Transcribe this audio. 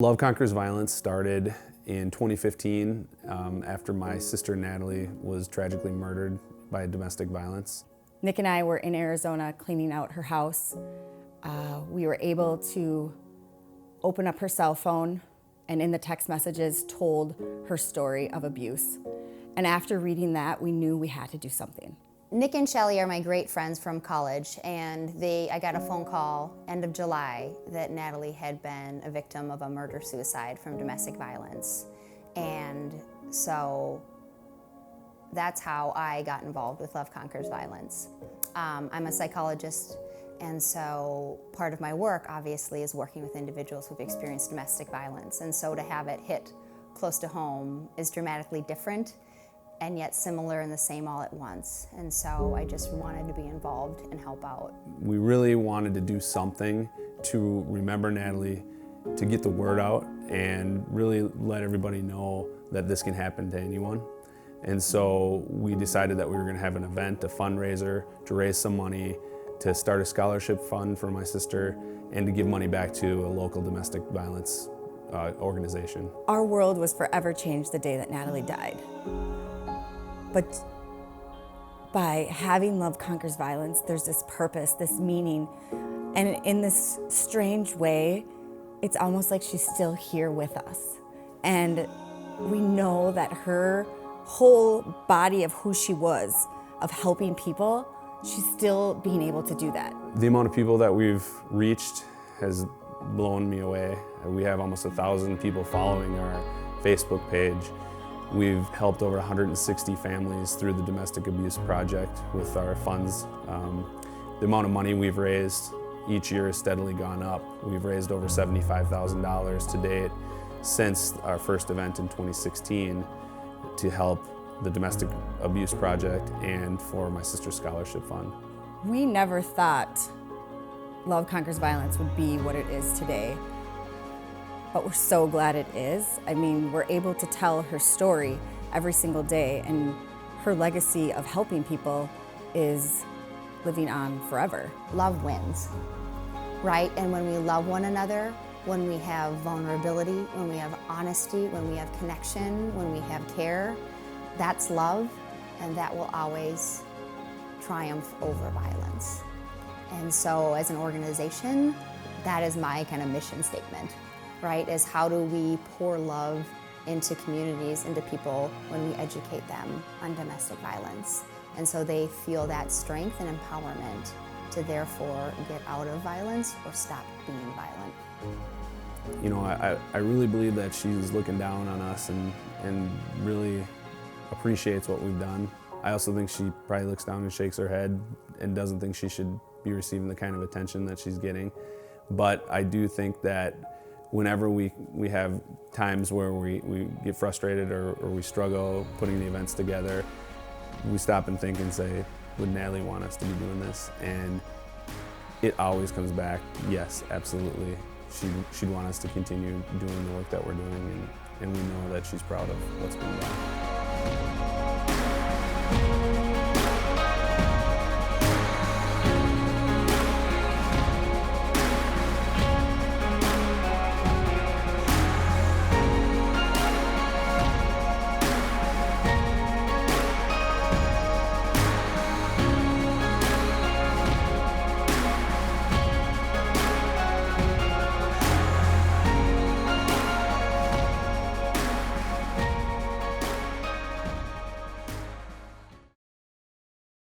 Love Conquers Violence started in 2015 after my sister Natalie was tragically murdered by domestic violence. Nick and I were in Arizona cleaning out her house. We were able to open up her cell phone and in the text messages told her story of abuse. And after reading that, we knew we had to do something. Nick and Shelly are my great friends from college, and I got a phone call end of July that Natalie had been a victim of a murder-suicide from domestic violence. And so that's how I got involved with Love Conquers Violence. I'm a psychologist, and so part of my work obviously is working with individuals who've experienced domestic violence. And so to have it hit close to home is dramatically different and yet similar and the same all at once. And so I just wanted to be involved and help out. We really wanted to do something to remember Natalie, to get the word out and really let everybody know that this can happen to anyone. And so we decided that we were gonna have an event, a fundraiser, to raise some money, to start a scholarship fund for my sister, and to give money back to a local domestic violence organization. Our world was forever changed the day that Natalie died. But by having Love Conquers Violence, there's this purpose, this meaning, and in this strange way, it's almost like she's still here with us. And we know that her whole body of who she was, of helping people, she's still being able to do that. The amount of people that we've reached has blown me away. We have almost 1,000 people following our Facebook page. We've helped over 160 families through the Domestic Abuse Project with our funds. The amount of money we've raised each year has steadily gone up. We've raised over $75,000 to date since our first event in 2016 to help the Domestic Abuse Project and for my sister's scholarship fund. We never thought Love Conquers Violence would be what it is today. But we're so glad it is. I mean, we're able to tell her story every single day, and her legacy of helping people is living on forever. Love wins, right? And when we love one another, when we have vulnerability, when we have honesty, when we have connection, when we have care, that's love, and that will always triumph over violence. And so as an organization, that is my kind of mission statement. Right, is how do we pour love into communities, into people when we educate them on domestic violence. And so they feel that strength and empowerment to therefore get out of violence or stop being violent. You know, I really believe that she's looking down on us and really appreciates what we've done. I also think she probably looks down and shakes her head and doesn't think she should be receiving the kind of attention that she's getting. But I do think that whenever we have times where we get frustrated or we struggle putting the events together, we stop and think and say, would Natalie want us to be doing this? And it always comes back, yes, absolutely. She'd want us to continue doing the work that we're doing, and we know that she's proud of what's been done.